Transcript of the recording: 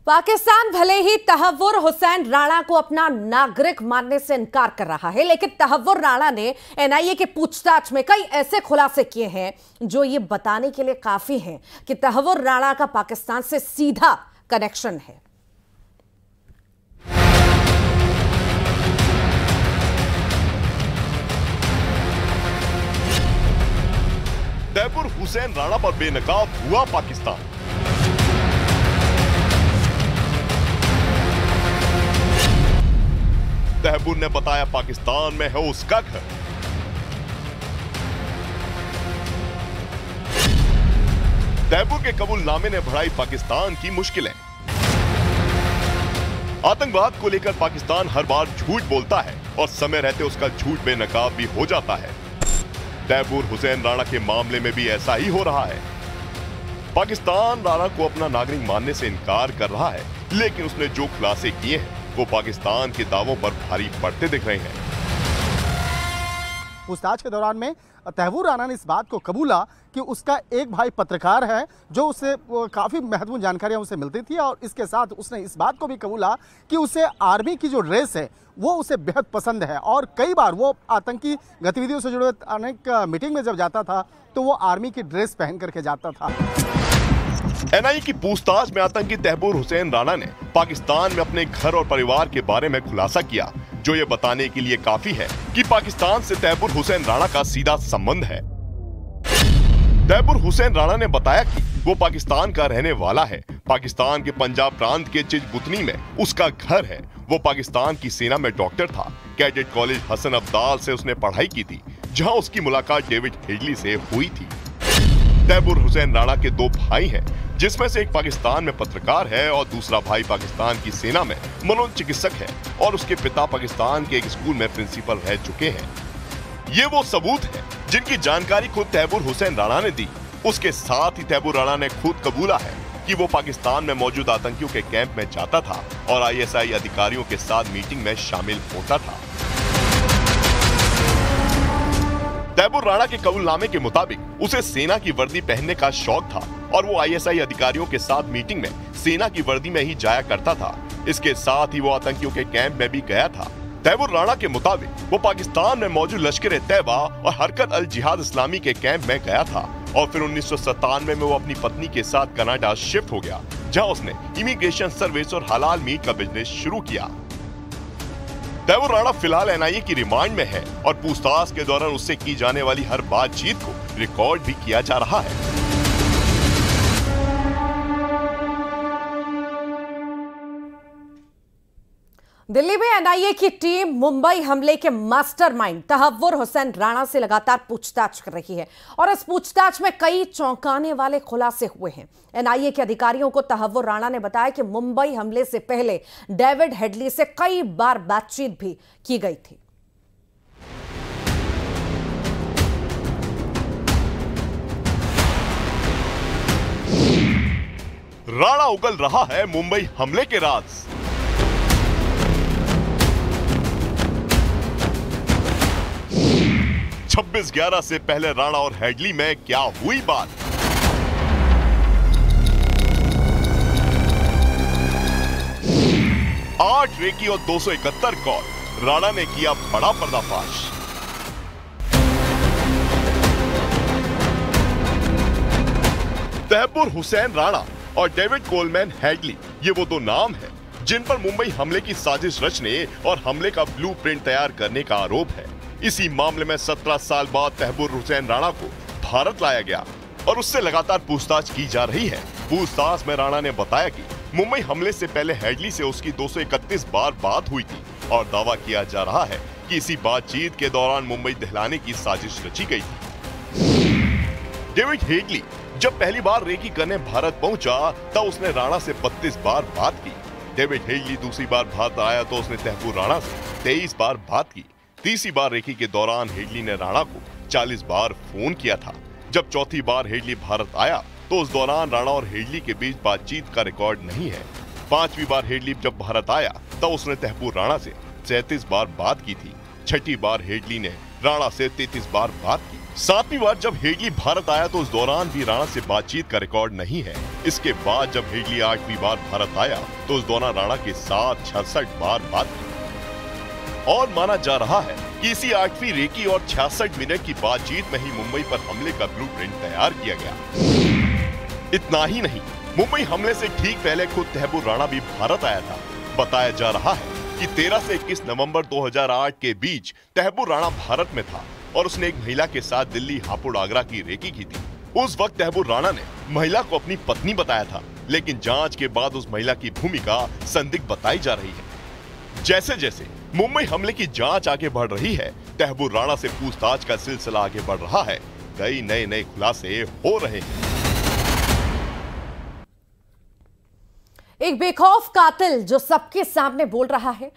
पाकिस्तान भले ही तहव्वुर हुसैन राणा को अपना नागरिक मानने से इनकार कर रहा है, लेकिन तहव्वुर राणा ने एनआईए के पूछताछ में कई ऐसे खुलासे किए हैं जो ये बताने के लिए काफी हैं कि तहव्वुर राणा का पाकिस्तान से सीधा कनेक्शन है। तहव्वुर हुसैन राणा पर बेनकाब हुआ पाकिस्तान। तहव्वुर ने बताया पाकिस्तान में है उसका घर। तहव्वुर के कबूलनामे ने बढ़ाई पाकिस्तान की मुश्किलें। आतंकवाद को लेकर पाकिस्तान हर बार झूठ बोलता है और समय रहते उसका झूठ बेनकाब भी हो जाता है। तहव्वुर हुसैन राणा के मामले में भी ऐसा ही हो रहा है। पाकिस्तान राणा को अपना नागरिक मानने से इनकार कर रहा है, लेकिन उसने जो खुलासे किए हैं वो पाकिस्तान के दावों पर भारी पड़ते दिख रहे हैं। पूछताछ के दौरान में तहव्वुर राणा ने इस बात को कबूला कि उसका एक भाई पत्रकार है जो उसे काफ़ी महत्वपूर्ण जानकारियां उसे मिलती थी, और इसके साथ उसने इस बात को भी कबूला कि उसे आर्मी की जो ड्रेस है वो उसे बेहद पसंद है, और कई बार वो आतंकी गतिविधियों से जुड़े अनेक मीटिंग में जब जाता था तो वो आर्मी की ड्रेस पहन करके जाता था। एनआईए की पूछताछ में आतंकी तहव्वुर हुसैन राणा ने पाकिस्तान में अपने घर और परिवार के बारे में खुलासा किया, जो ये बताने के लिए काफी है कि पाकिस्तान से तहव्वुर हुसैन राणा का सीधा संबंध है। तहव्वुर हुसैन राणा ने बताया कि वो पाकिस्तान का रहने वाला है। पाकिस्तान के पंजाब प्रांत के चिजबुतनी में उसका घर है। वो पाकिस्तान की सेना में डॉक्टर था। कैडेट कॉलेज हसन अब्दाल से उसने पढ़ाई की थी, जहाँ उसकी मुलाकात डेविड हेडली से हुई थी। तहव्वुर हुसैन राणा के दो भाई हैं, जिसमें से एक पाकिस्तान में पत्रकार है और दूसरा भाई पाकिस्तान की सेना में मनोचिकित्सक है, और उसके पिता पाकिस्तान के एक स्कूल में प्रिंसिपल रह चुके हैं। ये वो सबूत है जिनकी जानकारी खुद तहव्वुर हुसैन राणा ने दी। उसके साथ ही तहव्वुर राणा ने खुद कबूला है कि वो पाकिस्तान में मौजूद आतंकियों के कैंप में जाता था और आईएसआई अधिकारियों के साथ मीटिंग में शामिल होता था। तहव्वुर राणा के कबूलनामे के मुताबिक उसे सेना की वर्दी पहनने का शौक था और वो आईएसआई अधिकारियों के साथ मीटिंग में सेना की वर्दी में ही जाया करता था। इसके साथ ही वो आतंकियों के कैंप में भी गया था। तहव्वुर राणा के मुताबिक वो पाकिस्तान में मौजूद लश्कर-ए-तैयबा और हरकत अल जिहाद इस्लामी के कैंप में गया था, और फिर 1997 में वो अपनी पत्नी के साथ कनाडा शिफ्ट हो गया, जहाँ उसने इमिग्रेशन सर्विस और हलाल मीट का बिजनेस शुरू किया। तहव्वुर राणा फिलहाल एनआईए की रिमांड में है और पूछताछ के दौरान उससे की जाने वाली हर बातचीत को रिकॉर्ड भी किया जा रहा है। दिल्ली में एनआईए की टीम मुंबई हमले के मास्टरमाइंड तहव्वुर हुसैन राणा से लगातार पूछताछ कर रही है, और इस पूछताछ में कई चौंकाने वाले खुलासे हुए हैं। एनआईए के अधिकारियों को तहव्वुर राणा ने बताया कि मुंबई हमले से पहले डेविड हेडली से कई बार बातचीत भी की गई थी। राणा उगल रहा है मुंबई हमले के राज। छब्बीस 11 से पहले राणा और हेडली में क्या हुई बात? आठ रेकी और 271 कॉल। राणा ने किया बड़ा पर्दाफाश। तहव्वुर हुसैन राणा और डेविड कोलमैन हेडली, ये वो दो नाम हैं जिन पर मुंबई हमले की साजिश रचने और हमले का ब्लूप्रिंट तैयार करने का आरोप है। इसी मामले में 17 साल बाद तहव्वुर हुसैन राणा को भारत लाया गया और उससे लगातार पूछताछ की जा रही है। पूछताछ में राणा ने बताया कि मुंबई हमले से पहले हेडली से उसकी 231 बार बात हुई थी, और दावा किया जा रहा है कि इसी बातचीत के दौरान मुंबई दहलाने की साजिश रची गई थी। डेविड हेडली जब पहली बार रेकी करने भारत पहुंचा तब उसने राणा से 32 बार बात की। डेविड हेडली दूसरी बार भारत आया तो उसने तहव्वुर राणा से 23 बार बात की। तीसरी बार रेकी के दौरान हेडली ने राणा को 40 बार फोन किया था। जब चौथी बार हेडली भारत आया तो उस दौरान राणा और हेडली के बीच बातचीत का रिकॉर्ड नहीं है। पांचवी बार हेडली जब भारत आया तब उसने तहव्वुर राणा से 37 बार बात की थी। छठी बार हेडली ने राणा से 33 बार बात की। 7वीं बार जब हेडली भारत आया तो उस दौरान भी राणा से बातचीत का रिकॉर्ड नहीं है। इसके बाद जब हेडली 8वीं बार भारत आया तो उस दौरान राणा के साथ 66 बार बात की और माना जा रहा है कि इसी 8वीं रेकी और 66 मिनट की बातचीत में ही मुंबई पर हमले का ब्लूप्रिंट तैयार किया गया। इतना ही नहीं, मुंबई हमले से ठीक पहले खुद तैमूर राणा भी भारत आया था। बताया जा रहा है कि 13 से 21 नवंबर 2008 के बीच तैमूर राणा भारत में था और उसने एक महिला के साथ दिल्ली हापुड़ आगरा की रेकी की थी। उस वक्त तैमूर राणा ने महिला को अपनी पत्नी बताया था, लेकिन जांच के बाद उस महिला की भूमिका संदिग्ध बताई जा रही है। जैसे जैसे मुंबई हमले की जांच आगे बढ़ रही है, तैमूर राणा से पूछताछ का सिलसिला आगे बढ़ रहा है। कई नए खुलासे हो रहे हैं। एक बेखौफ कातिल जो सबके सामने बोल रहा है